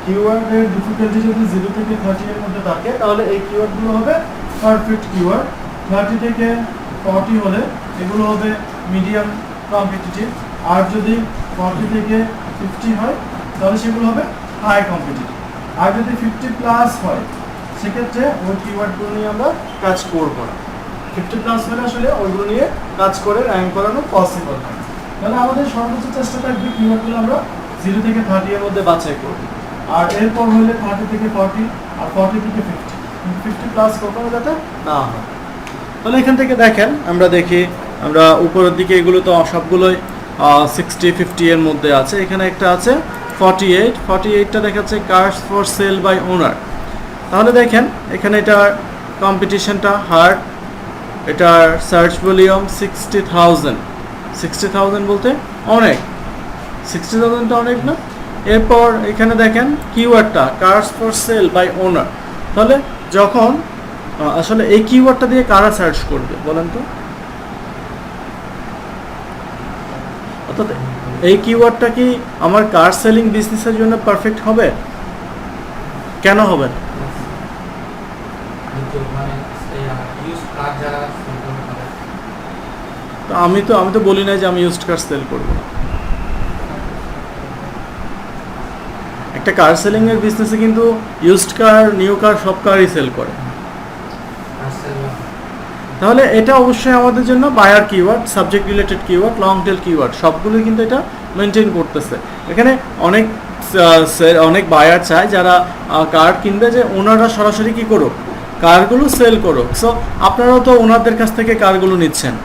কিওয়ার্ডের ডিফিকাল্টি যদি 0 থেকে 30 এর মধ্যে থাকে তাহলে এই কিওয়ার্ডগুলো হবে পারফেক্ট কিওয়ার্ড। 30 থেকে 40 হলে এগুলো হবে মিডিয়াম কম্পিটিটিভ। আর যদি 40 থেকে 50 হয় তাহলে সেগুলো হবে হাই কম্পিটিটিভ। আর যদি 50 প্লাস হয় সেক্ষেত্রে ওই কিওয়ার্ডগুলো নিয়ে আমরা কাজ করব না। 50 প্লাস হলে আসলে ওইগুলো নিয়ে কাজ করে র্যাঙ্ক করানো পসিবল হয়। তাহলে আমাদের সর্বোচ্চ চেষ্টা থাকবে কিওয়ার্ডগুলো আমরা 0 থেকে 30 এর মধ্যে বাছাই করব। আর এরপর হলে 30 থেকে 40 আর 40 থেকে 50 প্লাস কখনো যাতে না হয়। তাহলে এখান থেকে দেখেন আমরা দেখি, আমরা উপরের দিকে এগুলো তো সবগুলোই 60-50 এর মধ্যে আছে। এখানে একটা আছে 48টা দেখাচ্ছে কার্স ফর সেল বাই ওনার। তাহলে দেখেন এখানে এটার কম্পিটিশনটা হার্ড, এটার সার্চ ভলিউম 60,000 বলতে অনেক, 60,000টা অনেক না? এরপর এখানে দেখেন কিওয়ার্ডটা কার্স ফর সেল বাই ওনার। তাহলে যখন আসলে এই কিওয়ার্ডটা দিয়ে কারা সার্চ করবে বলেন তো? অর্থাৎ এই কিওয়ার্ডটা কি আমার কার সেলিং বিজনেসের জন্য পারফেক্ট হবে? কেন হবে? আমি তো বলি না যে আমি ইউজড কার সেল করব না। একটা কার সেলিং এর বিজনেসে কিন্তু ইউজড কার, নিউ কার সব কারই সেল করে। তাহলে এটা অবশ্যই আমাদের জন্য buyer keyword, subject related keyword, long tail keyword সবগুলোই কিন্তু এটা মেনটেন করতেছে। এখানে অনেক বায়ার চায় যারা কার কিনবে যে ওনারা সরাসরি কি করুক, কারগুলো সেল করুক। সো আপনারাও তো ওনাদের কাছ থেকে কারগুলো নিচ্ছেন।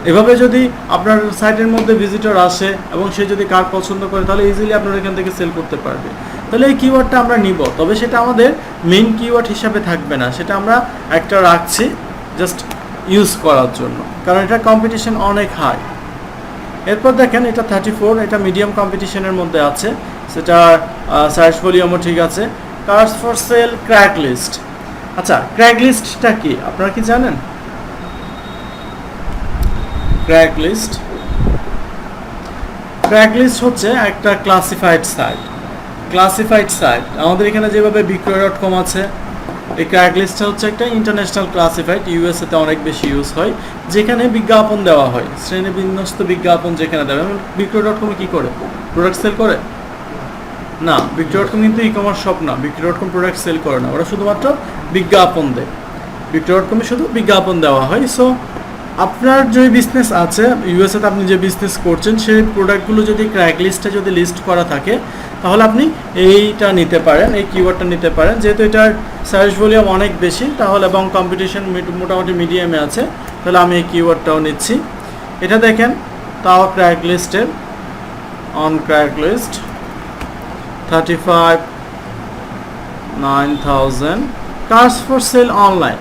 এভাবে যদি আপনার সাইটের মধ্যে ভিজিটর আসে এবং সে যদি কার পছন্দ করে তাহলে ইজিলি আপনারা এখান থেকে সেল করতে পারবে। তাহলে এই কিওয়ার্ডটা আমরা নিব, তবে সেটা আমাদের মেইন কিওয়ার্ড হিসাবে থাকবে না, সেটা আমরা একটা রাখছি জাস্ট ইউজ করার জন্য, কারণ এটা কম্পিটিশন অনেক হাই। এরপর দেখেন এটা 34, এটা মিডিয়াম কম্পিটিশনের মধ্যে আছে, সেটা সার্চ ভলিউমও ঠিক আছে। Cars for sale Craigslist. আচ্ছা, ক্র্যাক লিস্টটা কি আপনারা কি জানেন? ক্র্যাক লিস্ট হচ্ছে একটা ক্লাসিফাইড সাইট। আমাদের এখানে যেভাবে বিক্রয়.com আছে, এই ক্র্যাক লিস্টটা হচ্ছে একটা ইন্টারন্যাশনাল ক্লাসিফাইড, ইউএসএতে অনেক বেশি ইউজ হয়, যেখানে বিজ্ঞাপন দেওয়া হয়, শ্রেণীবিন্যস্ত বিজ্ঞাপন যেখানে দেওয়া হয়। বিক্রয়.com কি করে? প্রোডাক্ট সেল করে না। বিক্রয়.com কিন্তু ই কমার্স শপ না, বিক্রয়.com প্রোডাক্ট সেল করে না, ওরা শুধুমাত্র বিজ্ঞাপন দেয়। বিক্রয়.com শুধু বিজ্ঞাপন দেওয়া হয়। সো আপনার যে বিজনেস আছে ইউএসএতে, আপনি যে বিজনেস করছেন সেই প্রোডাক্টগুলো যদি ক্র্যাক লিস্টে যদি লিস্ট করা থাকে তাহলে আপনি এইটা নিতে পারেন, এই কিওয়ার্ডটা নিতে পারেন। যেহেতু এটার সার্চ ভলিউম অনেক বেশি তাহলে এবং কম্পিটিশন মোটামুটি মিডিয়ামে আছে, তাহলে আমি এই কিওয়ার্ডটাও নিচ্ছি। এটা দেখেন তাও ক্র্যাক লিস্টের, on Craigslist 35,9,000 cars for sale online.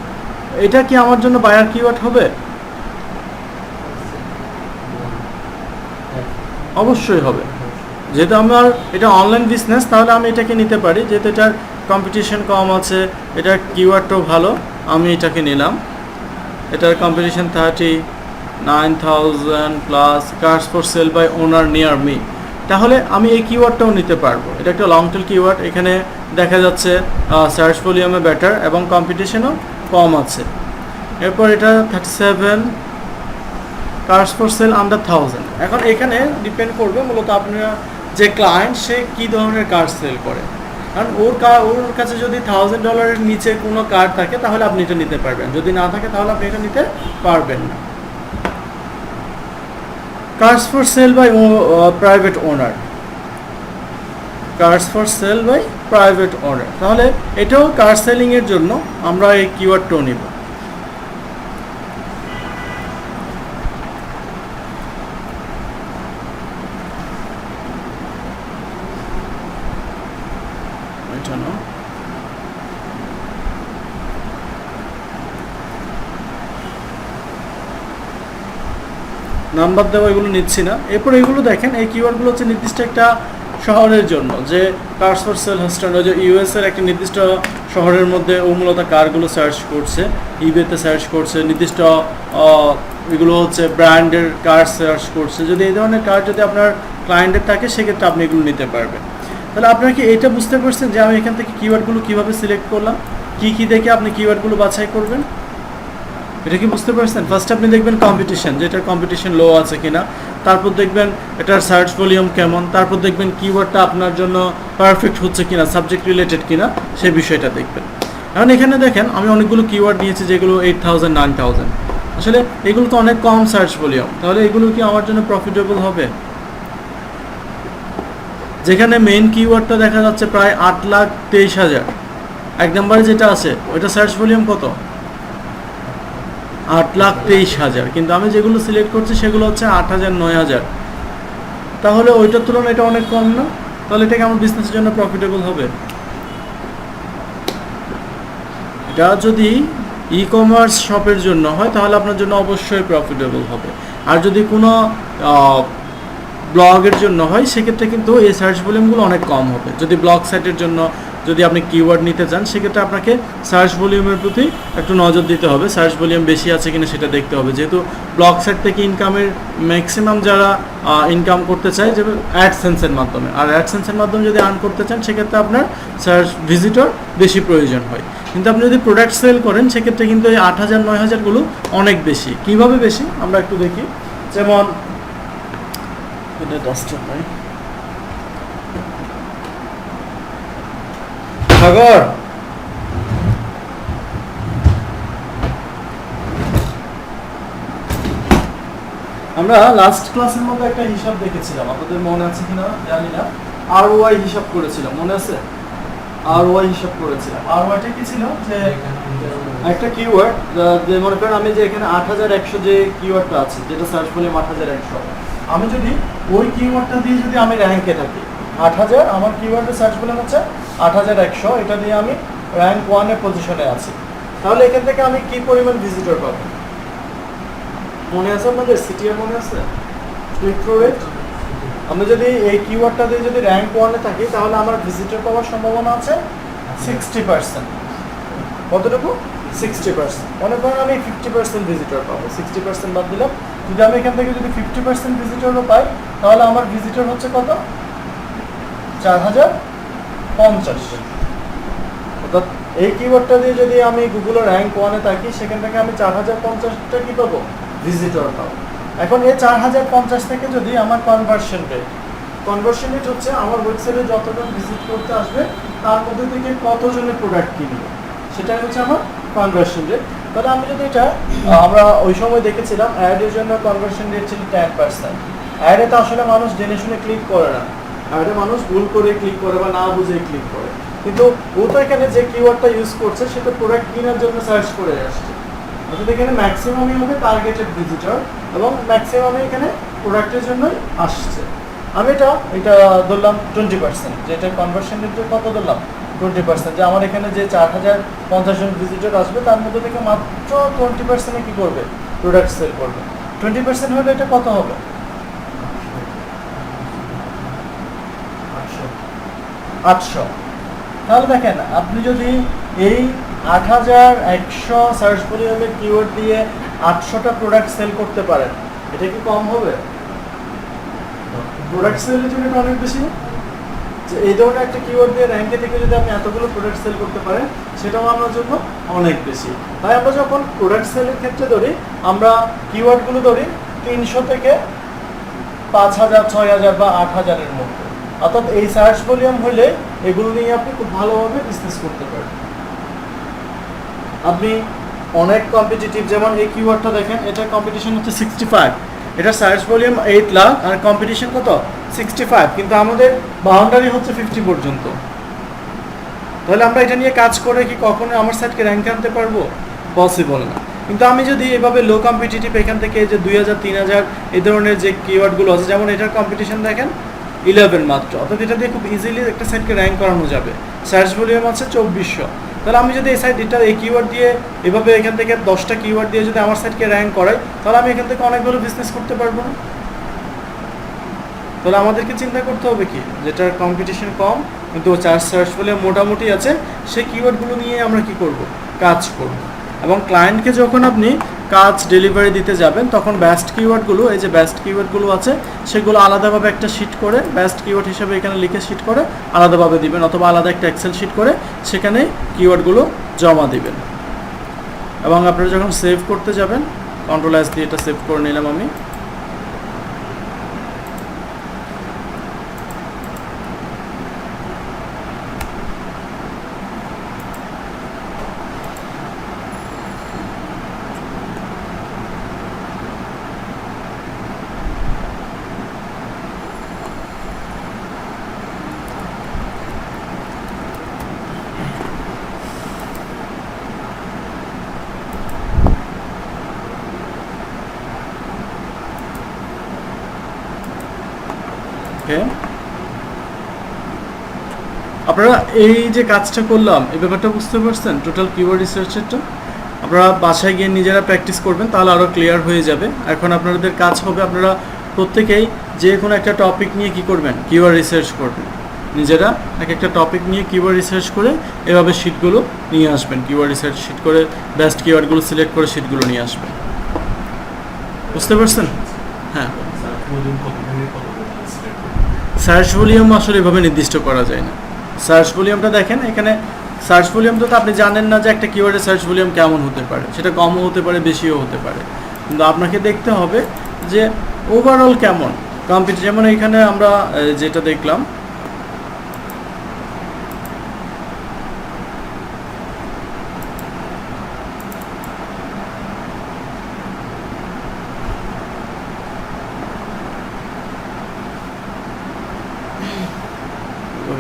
এটা কি আমার জন্য বায়ার কিওয়ার্ড হবে? অবশ্যই হবে। যেহেতু আমার এটা অনলাইন বিজনেস তাহলে আমি এটাকে নিতে পারি, যেহেতু এটার কম্পিটিশন কম আছে, এটার কিওয়ার্ডটাও ভালো, আমি এটাকে নিলাম। এটার competition 39,000 plus cars for sale by owner near me. তাহলে আমি এই কিওয়ার্ডটাও নিতে পারবো। এটা একটা লং টেল কিওয়ার্ড, এখানে দেখা যাচ্ছে সার্চ ভলিউমে বেটার এবং কম্পিটিশনও কম আছে। এরপর এটা 37 কার্স ফর সেল আন্ডার 1000। এখন এখানে ডিপেন্ড করবে মূলত আপনার যে ক্লায়েন্ট সে কী ধরনের কার সেল করে। কারণ ওর কাছে যদি $1000 নিচে কোনো কার থাকে তাহলে আপনি এটা নিতে পারবেন, যদি না থাকে তাহলে আপনি এটা নিতে পারবেন না। Cars for sale by private owner. Cars for sale by private order. তাহলে এটাও কার সেলিংয়ের জন্য আমরা এই কিওয়ার্ডটাও নিব। এটা না, নাম্বার দেওয়া এগুলো নিচ্ছি না। এরপর এগুলো দেখেন, এই কিওয়ার্ডগুলো হচ্ছে নির্দিষ্ট একটা শহরের জন্য, যে কার্স ফর সেল হাস্টান্ড, যে ইউএসের একটা নির্দিষ্ট শহরের মধ্যে ও মূলত কারগুলো সার্চ করছে, ইবেতে সার্চ করছে, নির্দিষ্ট এগুলো হচ্ছে ব্র্যান্ডের কার সার্চ করছে। যদি এই ধরনের কার যদি আপনার ক্লায়েন্টের থাকে সেক্ষেত্রে আপনি এগুলো নিতে পারবেন। তাহলে আপনারা কি এইটা বুঝতে পারছেন যে আমি এখান থেকে কিওয়ার্ডগুলো কীভাবে সিলেক্ট করলাম, কী দেখে আপনি কিওয়ার্ডগুলো বাছাই করবেন? এটা কি বুঝতে পারছেন? ফার্স্ট আপনি দেখবেন কম্পিটিশন, যেটার কম্পিটিশন লো আছে কিনা, তারপর দেখবেন এটার সার্চ ভলিউম কেমন, তারপর দেখবেন কিওয়ার্ডটা আপনার জন্য পারফেক্ট হচ্ছে কিনা, সাবজেক্ট রিলেটেড কিনা, সেই বিষয়টা দেখবেন। এখন এখানে দেখেন আমি অনেকগুলো কিওয়ার্ড নিয়েছি যেগুলো 8000 9000, আসলে এগুলো তো অনেক কম সার্চ ভলিউম। তাহলে এগুলো কি আমার জন্য প্রফিটেবল হবে? যেখানে মেইন কিওয়ার্ডটা দেখা যাচ্ছে প্রায় 8,23,000, এক নম্বরে যেটা আছে ওইটা সার্চ ভলিউম কত? 8,23,000, কিন্তু আমি যেগুলো সিলেক্ট করছি সেগুলো হচ্ছে 8,000 9,000। তাহলে ওইটার তুলনায় এটা অনেক কম না? তাহলে এটা কি আমার বিজনেসের জন্য প্রফিটেবল হবে? এটা যদি ই কমার্স শপের জন্য হয় তাহলে আপনার জন্য অবশ্যই প্রফিটেবল হবে। আর যদি কোনো ব্লগের জন্য হয় সেক্ষেত্রে কিন্তু এই সার্চ ভলিউমগুলো অনেক কম হবে। যদি ব্লগ সাইটের জন্য যদি আপনি কিওয়ার্ড নিতে চান সেক্ষেত্রে আপনাকে সার্চ ভলিউমের প্রতি একটু নজর দিতে হবে, সার্চ ভলিউম বেশি আছে কিনা সেটা দেখতে হবে। যেহেতু ব্লগ সাইট থেকে ইনকামের ম্যাক্সিমাম যারা ইনকাম করতে চায় যে অ্যাডসেন্সের মাধ্যমে, আর অ্যাডসেন্সের মাধ্যমে যদি আর্ন করতে চান সেক্ষেত্রে আপনার সার্চ ভিজিটর বেশি প্রয়োজন হয়। কিন্তু আপনি যদি প্রোডাক্ট সেল করেন সেক্ষেত্রে কিন্তু এই 8,000 9,000গুলো অনেক বেশি। কীভাবে বেশি আমরা একটু দেখি। যেমন এটা ডাস্টার ভাই সাগর, আমরা লাস্ট ক্লাসের মধ্যে একটা হিসাব দেখেছিলাম, আপনাদের মনে আছে কিনা জানি না। ROI হিসাব করেছিলাম, মনে আছে? ROI হিসাব করেছিলাম। ROIটা কি ছিল? যে একটা কিওয়ার্ড, যে মনে করেন আমি যে এখানে 8,100 যে কিওয়ার্ডটা আছে, যেটা সার্চ ভলিউম 8,100, আমি যদি ওই কিওয়ার্ডটা দিয়ে যদি আমি র্যাঙ্কে থাকি, 8,000 আমার কিওয়ার্ডের সার্চ ভলিউম হচ্ছে 8,100, এটা দিয়ে আমি র্যাঙ্ক 1 পজিশনে আছি, তাহলে এখান থেকে আমি কি পরিমাণ ভিজিটর পাবো? মনে আছে আপনাদের? সিটিআর মনে আছে? Click through rate. আমি যদি এই কিওয়ার্ডটা দিয়ে যদি র্যাঙ্ক 1 থাকি তাহলে আমার ভিজিটর পাওয়ার সম্ভাবনা আছে 60%। কতটুকু? 60%। মনে করেন আমি 50% ভিজিটর পাবো, 60% বাদ দিলাম। যদি আমি এখান থেকে যদি 50% ভিজিটরও পাই তাহলে আমার ভিজিটর হচ্ছে কত? 4,050। অর্থাৎ এই কিওয়ার্ডটা দিয়ে যদি আমি গুগলে র্যাঙ্ক 1 থাকি সেখান থেকে আমি 4,050টা কি পাবো? ভিজিটর পাবো। এখন এই 4,050 থেকে যদি আমার কনভার্সন রেট হচ্ছে আমার ওয়েবসাইটে যতজন ভিজিট করতে আসবে তার মধ্যে থেকে কতজনের প্রোডাক্ট কিনবে, সেটা হচ্ছে আমার কনভার্সন রেট। তাহলে আমি যদি এটা, আমরা ওই সময় দেখেছিলাম অ্যাডের জন্য কনভার্সন রেট ছিল 10%। অ্যাডে তো আসলে মানুষ জেনে শুনে ক্লিক করে না, অ্যাডে মানুষ ভুল করে ক্লিক করে বা না বুঝে ক্লিক করে। কিন্তু ও তো এখানে যে কিওয়ার্ডটা ইউজ করছে সেটা প্রোডাক্ট কেনার জন্য সার্চ করে আসছে, অর্থাৎ এখানে ম্যাক্সিমামই হবে টার্গেটেড ভিজিটর এবং ম্যাক্সিমামই এখানে প্রোডাক্টের জন্যই আসছে। আমি এটা ধরলাম 20%, যেটা কনভার্সন রেট কত ধরলাম? 20%। যে আমার এখানে যে 4,050 জন ভিজিটর আসবে তার মধ্যে থেকে মাত্র 20% কি করবে? প্রোডাক্ট সেল করবে। 20% হলে এটা কত হবে? 800। তাহলে দেখেন আপনি যদি এই 8,100 সার্চ ভলিউমের কিওয়ার্ড দিয়ে 800টা প্রোডাক্ট সেল করতে পারেন, এটা কি কম হবে? প্রোডাক্ট সেলের জন্য এটা অনেক বেশি। যে এই ধরনের একটা কিওয়ার্ড দিয়ে র্যাঙ্কে থেকে যদি আপনি এতগুলো প্রোডাক্ট সেল করতে পারেন সেটাও আমার জন্য অনেক বেশি। তাই আমরা যখন প্রোডাক্ট সেলের ক্ষেত্রে ধরি, আমরা কিওয়ার্ডগুলো ধরি 300 থেকে 5,000 6,000 বা 8,000-এর মধ্যে। অর্থাৎ এই সার্চ ভলিউম হলে এগুলো নিয়ে আপনি খুব ভালোভাবে বিজনেস করতে পারেন। আপনি অনেক কম্পিটিটিভ, যেমন এই কিওয়ার্ডটা দেখেন, এটা কম্পিটিশন হচ্ছে 65, এটা সার্চ ভলিউম 8 লাখ আর কম্পিটিশন কত? 65, কিন্তু আমাদের বাউন্ডারি হচ্ছে 50 পর্যন্ত। তাহলে আমরা এটা নিয়ে কাজ করে কি কখনো আমার সাইটকে র্যাঙ্ক আনতে পারবো? পসিবল না। কিন্তু আমি যদি এভাবে লো কম্পিটিটিভ এখান থেকে যে 2000 3000 এই ধরনের যে কিওয়ার্ডগুলো আছে, যেমন এটার কম্পিটিশন দেখেন 11 মাত্র, অর্থাৎ এটা দিয়ে খুব ইজিলি একটা সাইটকে র্যাঙ্ক করানো যাবে। সার্চ ভলিউম আছে 2400। তাহলে আমি যদি এই সাইটটা এই কিওয়ার্ড দিয়ে এভাবে এখান থেকে 10টা কিওয়ার্ড দিয়ে যদি আমার সাইটকে র্যাঙ্ক করাই, তাহলে আমি এখান থেকে অনেকগুলো বিজনেস করতে পারবো না? তাহলে আমাদেরকে চিন্তা করতে হবে কি, যেটার কম্পিটিশন কম কিন্তু সার্চ ভলিউম মোটামুটি আছে, সেই কিওয়ার্ডগুলো নিয়ে আমরা কি করব, কাজ করব। এবং ক্লায়েন্টকে যখন আপনি কাজ ডেলিভারি দিতে যাবেন, তখন বেস্ট কিওয়ার্ডগুলো, এই যে বেস্ট কিওয়ার্ডগুলো আছে, সেগুলো আলাদাভাবে একটা শিট করে বেস্ট কিওয়ার্ড হিসেবে এখানে লিখে শিট করে আলাদাভাবে দিবেন, অথবা আলাদা একটা এক্সেল শিট করে সেখানে কিওয়ার্ডগুলো জমা দিবেন। এবং আপনারা যখন সেভ করতে যাবেন, কন্ট্রোল-S দিয়ে এটা সেভ করে নিলাম আমি। আপনারা এই যে কাজটা করলাম, এই ব্যাপারটা বুঝতে পারছেন? টোটাল কিওয়ার্ড রিসার্চেরটা আপনারা বাসায় গিয়ে নিজেরা প্র্যাকটিস করবেন, তাহলে আরও ক্লিয়ার হয়ে যাবে। এখন আপনাদের কাজ হবে, আপনারা প্রত্যেকেই যে কোনো একটা টপিক নিয়ে কি করবেন, কিওয়ার্ড রিসার্চ করবেন। নিজেরা এক একটা টপিক নিয়ে কিওয়ার্ড রিসার্চ করে এভাবে শিটগুলো নিয়ে আসবেন, কিওয়ার্ড রিসার্চ শিট করে বেস্ট কিওয়ার্ডগুলো সিলেক্ট করে শিটগুলো নিয়ে আসবেন। বুঝতে পারছেন? হ্যাঁ, সার্চ ভলিউম আসলে এভাবে নির্দিষ্ট করা যায় না। সার্চ ভলিউমটা দেখেন, এখানে সার্চ ভলিউমটা তো আপনি জানেন না যে একটা কিওয়ার্ডের সার্চ ভলিউম কেমন হতে পারে, সেটা কমও হতে পারে বেশিও হতে পারে, কিন্তু আপনাকে দেখতে হবে যে ওভারঅল কেমন কম্পিটিশন। যেমন এখানে আমরা যেটা দেখলাম,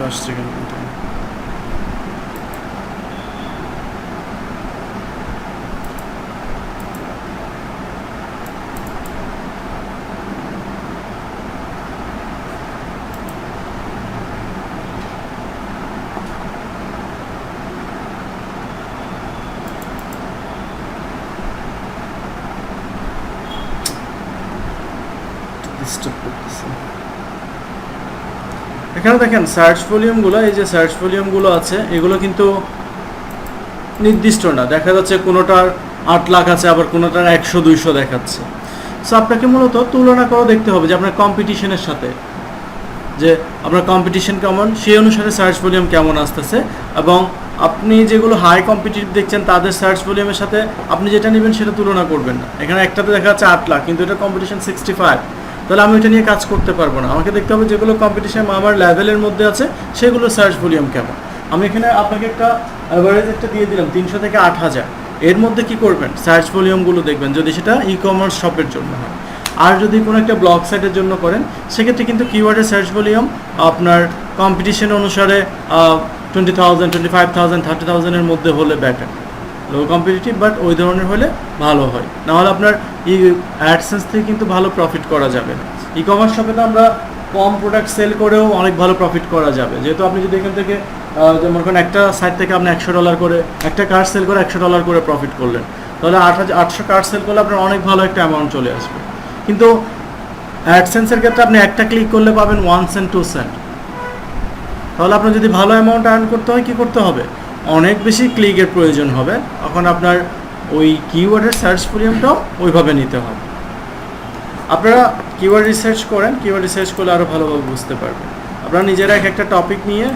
আসছে কেন ডিস্টার্ব করতেছে? এখানে দেখেন সার্চ ভলিউমগুলো, এই যে সার্চ ভলিউমগুলো আছে, এগুলো কিন্তু নির্দিষ্ট না। দেখা যাচ্ছে কোনোটার 8 লাখ আছে, আবার কোনোটার 100-200 দেখাচ্ছে। সো আপনাকে মূলত তুলনা করে দেখতে হবে যে আপনার কম্পিটিশনের সাথে, যে আপনার কম্পিটিশন কেমন, সেই অনুসারে সার্চ ভলিউম কেমন আসতেছে। এবং আপনি যেগুলো হাই কম্পিটিটিভ দেখছেন তাদের সার্চ ভলিউমের সাথে আপনি যেটা নেবেন সেটা তুলনা করবেন না। এখানে একটাতে দেখা যাচ্ছে 8 লাখ, কিন্তু এটা কম্পিটিশন 65, তাহলে আমি এটা নিয়ে কাজ করতে পারবো না। আমাকে দেখতে হবে যেগুলো কম্পিটিশন আমার লেভেলের মধ্যে আছে সেগুলো সার্চ ভলিউম কেমন। আমি এখানে আপনাকে একটা অ্যাভারেজ একটা দিয়ে দিলাম 300 থেকে 8000, এর মধ্যে কি করবেন, সার্চ ভলিউমগুলো দেখবেন, যদি সেটা ই কমার্স শপের জন্য হয়। আর যদি কোনো একটা ব্লগ সাইটের জন্য করেন, সেক্ষেত্রে কিন্তু কিওয়ার্ডের সার্চ ভলিউম আপনার কম্পিটিশন অনুসারে 20,000, 25,000, 30,000-এর মধ্যে হলে বেটার। লো কম্পিটিটিভ বাট ওই ধরনের হলে ভালো হয়, নাহলে আপনার অ্যাডসেন্স থেকে কিন্তু ভালো প্রফিট করা যাবে না। ই কমার্স শপে তো আমরা কম প্রোডাক্ট সেল করেও অনেক ভালো প্রফিট করা যাবে, যেহেতু আপনি যদি এখান থেকে যেমন কোনো একটা সাইট থেকে আপনি $100 করে একটা কার্ড সেল করে $100 করে প্রফিট করলেন, তাহলে 800 কার্ড সেল করলে আপনার অনেক ভালো একটা অ্যামাউন্ট চলে আসবে। কিন্তু অ্যাডসেন্সের ক্ষেত্রে আপনি একটা ক্লিক করলে পাবেন 1 সেন্ট 2 সেন্ট। তাহলে আপনার যদি ভালো অ্যামাউন্ট আর্ন করতে হয়, কী করতে হবে, অনেক বেশি ক্লিকের প্রয়োজন হবে। তখন আপনার ওই কিওয়ার্ডের সার্চ ভলিউমটাও ওইভাবে নিতে হবে। আপনারা কিওয়ার্ড রিসার্চ করেন, কিওয়ার্ড রিসার্চ করলে আরও ভালোভাবে বুঝতে পারবেন। আপনারা নিজেরা এক একটা টপিক নিয়ে